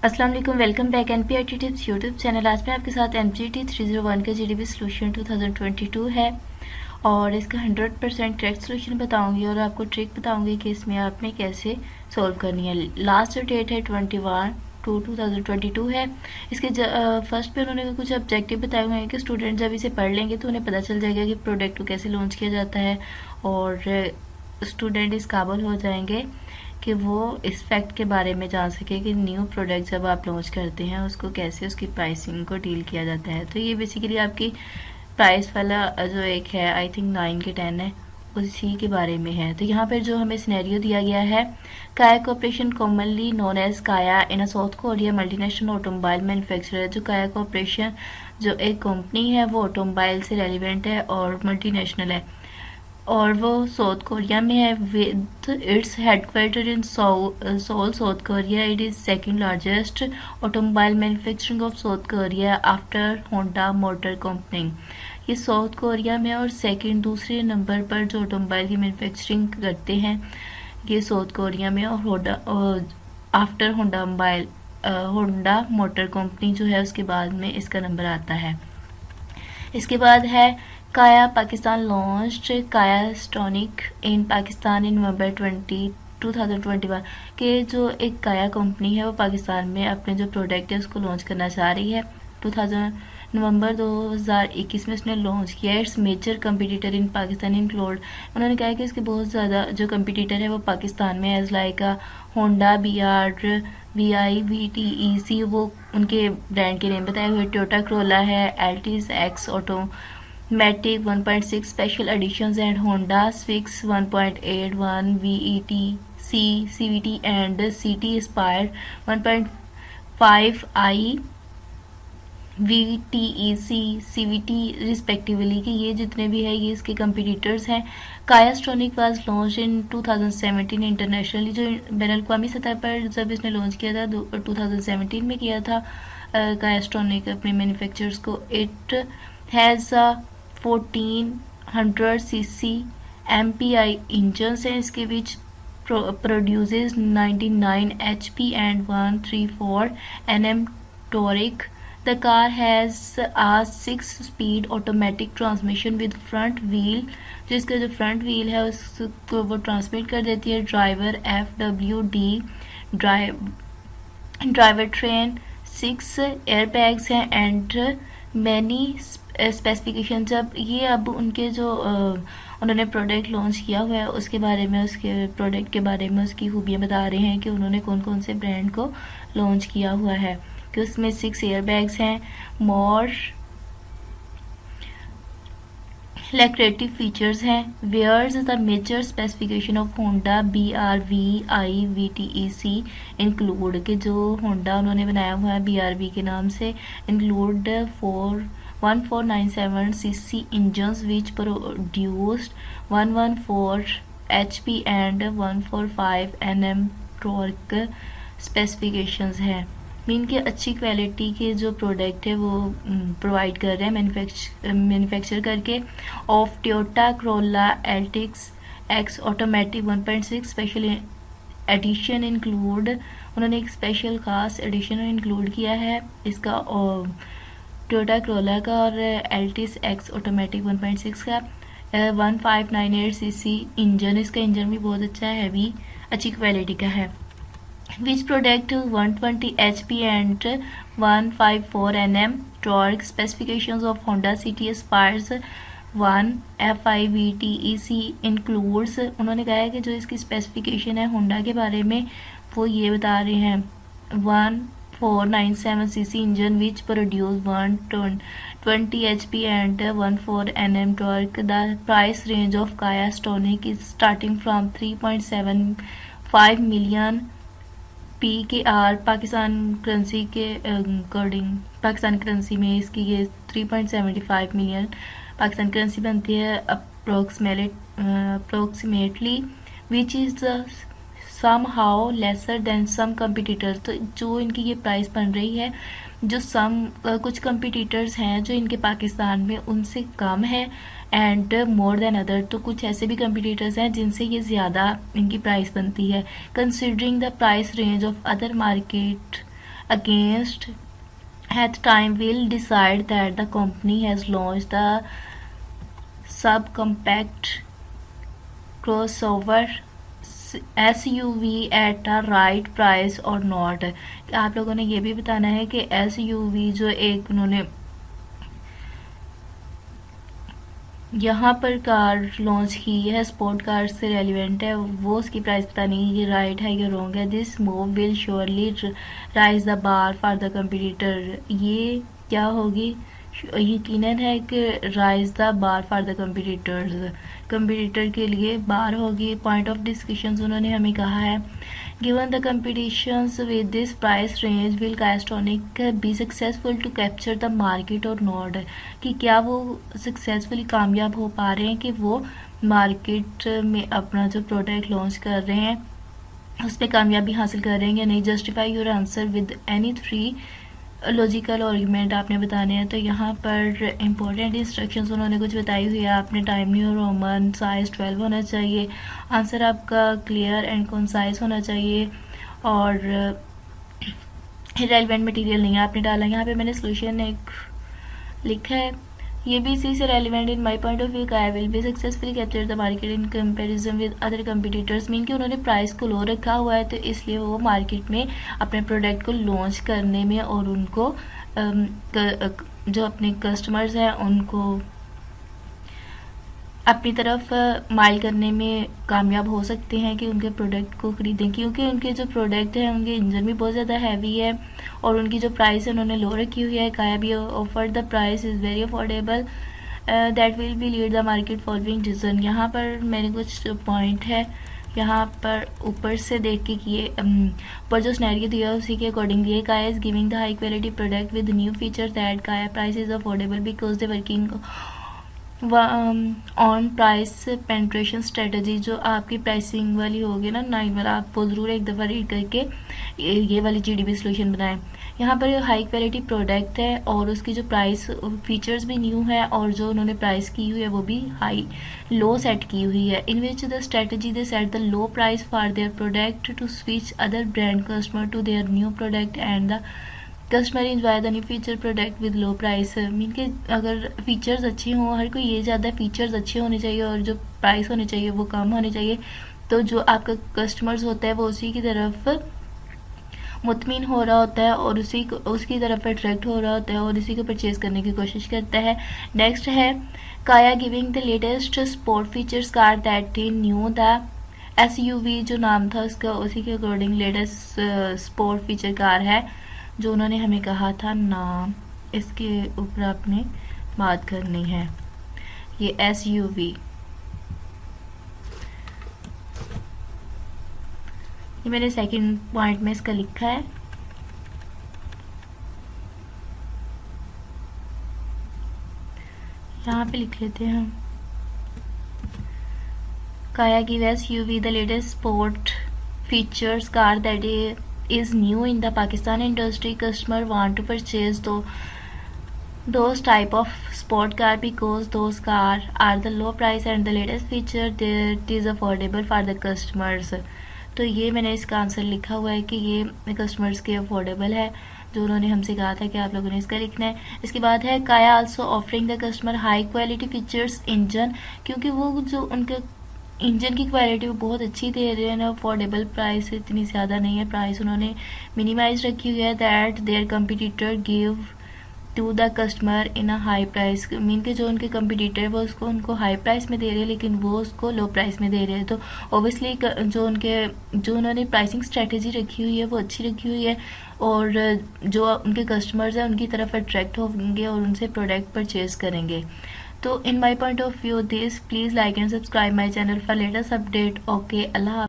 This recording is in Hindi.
अस्सलाम वालेकुम, welcome back NPRT tips YouTube channel. आज मैं आपके साथ एमजीटी 301 का जीडीपी सोल्यूशन 2022 है और इसका 100% करेक्ट सोल्यूशन बताऊंगी और आपको ट्रिक बताऊंगी कि इसमें आपने कैसे सॉल्व करनी है। लास्ट डेट है 21/2/2022 है। इसके फर्स्ट पे उन्होंने कुछ ऑब्जेक्टिव बताए हुए हैं कि स्टूडेंट जब इसे पढ़ लेंगे तो उन्हें पता चल जाएगा कि प्रोडक्ट को कैसे लॉन्च किया जाता है और स्टूडेंट इस काबिल हो जाएंगे कि वो इस फैक्ट के बारे में जान सके कि न्यू प्रोडक्ट जब आप लॉन्च करते हैं उसको कैसे उसकी प्राइसिंग को डील किया जाता है। तो ये बेसिकली आपकी प्राइस वाला जो एक है, आई थिंक 9 के 10 है, उसी के बारे में है। तो यहाँ पर जो हमें सिनेरियो दिया गया है, काया corporation commonly known as Kia in a South Korea multinational automobile manufacturer. जो काया कॉर्पोरेशन जो एक कंपनी है वो ऑटोमोबाइल से रेलिवेंट है और मल्टीनेशनल है और वो साउथ कोरिया में है with its headquarter in Seoul South Korea. It is second largest automobile manufacturing of South Korea after Honda motor company. ये साउथ कोरिया में और सेकंड दूसरे नंबर पर जो ऑटोमोबाइल की मैन्युफैक्चरिंग करते हैं ये साउथ कोरिया में और Honda after Honda motor company जो है उसके बाद में इसका नंबर आता है। इसके बाद है काया पाकिस्तान लॉन्च्ड काया स्टोनिक इन पाकिस्तान इन नवंबर 2021 के जो एक काया कंपनी है वो पाकिस्तान में अपने जो प्रोडक्ट है उसको लॉन्च करना चाह रही है। 2000 नवंबर 2021 में उसने लॉन्च किया। Its major competitor in Pakistan include, उन्होंने कहा कि इसके बहुत ज़्यादा जो कंपटीटर है वो पाकिस्तान में as like Honda VI VTEC, वो उनके ब्रांड के नेम बताए हुए। टोयोटा क्रोला है, Altis X automatic 1.6 special editions and Honda Civic 1.81 VETC CVT and City Aspire 1.5i VTEC CVT respectively, कि ये जितने भी है ये इसके कंपटीटर्स हैं। काया स्टोनिक वाज लॉन्च इन 2017 इंटरनेशनली, जो बैन अवी सतह पर जब इसने लॉन्च किया था 2017 में किया था काया स्टोनिक अपने मैन्युफैक्चरर्स को। It has 1400 cc MPI engines हैं इसके, which produces 99 HP and 134 Nm torque. The car has a 6-speed automatic transmission with front wheel, जिसका जो फ्रंट व्हील है उसको वो ट्रांसमिट कर देती है। Driver FWD driver train 6 air bags हैं एंड मैनी स्पेसिफिकेशन। जब ये अब उनके जो उन्होंने प्रोडक्ट लॉन्च किया हुआ है उसके बारे में, उसके प्रोडक्ट के बारे में उसकी खूबियाँ बता रहे हैं कि उन्होंने कौन कौन से ब्रांड को लॉन्च किया हुआ है। कि उसमें 6 एयर बैग्स हैं, मोर लैक्रेटिव फीचर्स हैं। Where's the major specification of Honda BRV I VTEC include, के जो होंडा उन्होंने बनाया हुआ है BRV के नाम से, include 1497 cc engines which produced 114 HP and 145 Nm torque specifications हैं। मीन के अच्छी क्वालिटी के जो प्रोडक्ट है वो प्रोवाइड कर रहे हैं मैन्युफैक्चर करके। Of Toyota Corolla Altis X automatic 1.6 special edition include, उन्होंने एक स्पेशल खास एडिशन इंक्लूड किया है इसका टोयोटा क्रोला का और एल्टिस एक्स ऑटोमेटिक 1.6 का। 1598 cc इंजन, इसका इंजन भी बहुत अच्छा है, हैवी अच्छी क्वालिटी का है। Which product 120 HP and 154 Nm torque specifications of Honda City Aspires 1 FI-VTEC includes, उन्होंने कहा है कि जो इसकी स्पेसिफिकेशन है होंडा के बारे में वो ये बता रहे हैं। 1497 cc engine which produce 120 HP and 14 Nm torque। The price range of Kia Stonic is starting from 3.75 million PKR Pakistan currency के अकॉर्डिंग, पाकिस्तान करेंसी में इसकी ये 3.75 मिलियन पाकिस्तान करेंसी बनती है approximately, which is somehow lesser than some competitors. तो जो इनकी ये प्राइस बन रही है, जो कुछ कंपटीटर्स हैं जो इनके पाकिस्तान में उनसे कम है एंड मोर देन अदर, तो कुछ ऐसे भी कंपटीटर्स हैं जिनसे ये ज़्यादा इनकी प्राइस बनती है। Considering the price range of other market against at time will decide that the company has launched the subcompact crossover SUV at a right price or not। आप लोगों ने ये भी बताना है कि SUV जो एक उन्होंने यहाँ पर कार लॉन्च की है स्पोर्ट कार से रेलिवेंट है, वो उसकी प्राइस बतानी है कि राइट है या रॉन्ग है। This move will surely rise the bar for the competitor. ये क्या होगी? यकीनन है कि rise the bar for the competitors, competitor के लिए बार होगी। पॉइंट ऑफ डिस्कशन उन्होंने हमें कहा है given the competitions with this price range will Castronic be successful to capture the market or not, कि क्या वो सक्सेसफुली कामयाब हो पा रहे हैं कि वो मार्केट में अपना जो प्रोडक्ट लॉन्च कर रहे हैं उस पर कामयाबी हासिल कर रहे हैं या नहीं। Justify your answer with any 3 logical argument आपने बताने हैं। तो यहाँ पर इम्पोर्टेंट इंस्ट्रक्शंस उन्होंने कुछ बताई हुई है। आपने टाइम न्यू रोमन साइज 12 होना चाहिए, आंसर आपका क्लियर एंड कंसाइज होना चाहिए और रेलिवेंट मटेरियल नहीं है आपने डाला। यहाँ पे मैंने सोल्यूशन एक लिखा है, ये भी इसी से relevant in my point of view का will be successfully capture the market in comparison with other competitors. Mean कि उन्होंने प्राइस को लो रखा हुआ है तो इसलिए वो मार्केट में अपने प्रोडक्ट को लॉन्च करने में और उनको जो अपने कस्टमर्स हैं उनको अपनी तरफ माइल करने में कामयाब हो सकते हैं कि उनके प्रोडक्ट को ख़रीदें, क्योंकि उनके जो प्रोडक्ट हैं उनके इंजन भी बहुत ज़्यादा हैवी है और उनकी जो प्राइस है उन्होंने लो रखी हुई है। काया भी offer the price is very affordable that will be lead the market following reason. यहाँ पर मेरे कुछ पॉइंट है, यहाँ पर ऊपर से देख के किए पर जो स्नैरियो दिया उसी के अकॉर्डिंग दिए। Kia is giving the high quality product with new feature that Kia price is affordable because the working on price penetration strategy. जो आपकी प्राइसिंग वाली होगी ना 9 वाला, आप वो ज़रूर एक दफ़ा रीड करके ये वाली GDP सोल्यूशन बनाएं। यहाँ पर हाई क्वालिटी प्रोडक्ट है और उसकी जो प्राइस फीचर्स भी न्यू है और जो उन्होंने प्राइस की हुई है वो भी हाई लो सेट की हुई है। In which the strategy they set the low price for their product to switch other brand customer to their new product and the customer enjoy the new feature product with low price. Mean के अगर फीचर्स अच्छे हों, हर कोई ये ज़्यादा फीचर्स अच्छे होने चाहिए और जो प्राइस होनी चाहिए वो कम होनी चाहिए, तो जो आपका कस्टमर्स होता है वो उसी की तरफ मुतमिन हो रहा होता है और उसकी तरफ अट्रैक्ट हो रहा होता है और इसी को परचेज़ करने की कोशिश करता है। नेक्स्ट है काया giving the latest sport features car that new the SUV जो नाम था उसका उसी के according latest sport feature car है जो उन्होंने हमें कहा था नाम, इसके ऊपर आपने बात करनी है। ये SUV ये मैंने सेकंड पॉइंट में इसका लिखा है। यहाँ पे लिख लेते हैं हम काया give SUV the latest sport features car that is new in the Pakistan industry. Customer want to purchase those type of sport car because those car are the low price and the latest feature that is affordable for the customers। तो ये मैंने इसका आंसर लिखा हुआ है कि ये कस्टमर्स के अफोर्डेबल है जो उन्होंने हमसे कहा था कि आप लोगों ने इसका लिखना है। इसके बाद है काया also offering the customer high quality features engine, क्योंकि वो जो उनके इंजन की क्वालिटी वो बहुत अच्छी दे रहे हैं ना, अफोर्डेबल प्राइस इतनी ज़्यादा नहीं है, प्राइस उन्होंने मिनिमाइज रखी हुई है that their competitor give to the customer in a high price. Mean के जो उनके कंपटीटर वो उसको उनको हाई प्राइस में दे रहे हैं लेकिन वो उसको लो प्राइस में दे रहे हैं। तो ओबियसली जो उन्होंने प्राइसिंग स्ट्रेटजी रखी हुई है वो अच्छी रखी हुई है और जो उनके कस्टमर्स हैं उनकी तरफ अट्रैक्ट होंगे और उनसे प्रोडक्ट परचेज करेंगे। तो in my point of view this please like and subscribe my channel for latest update. Okay, Allah.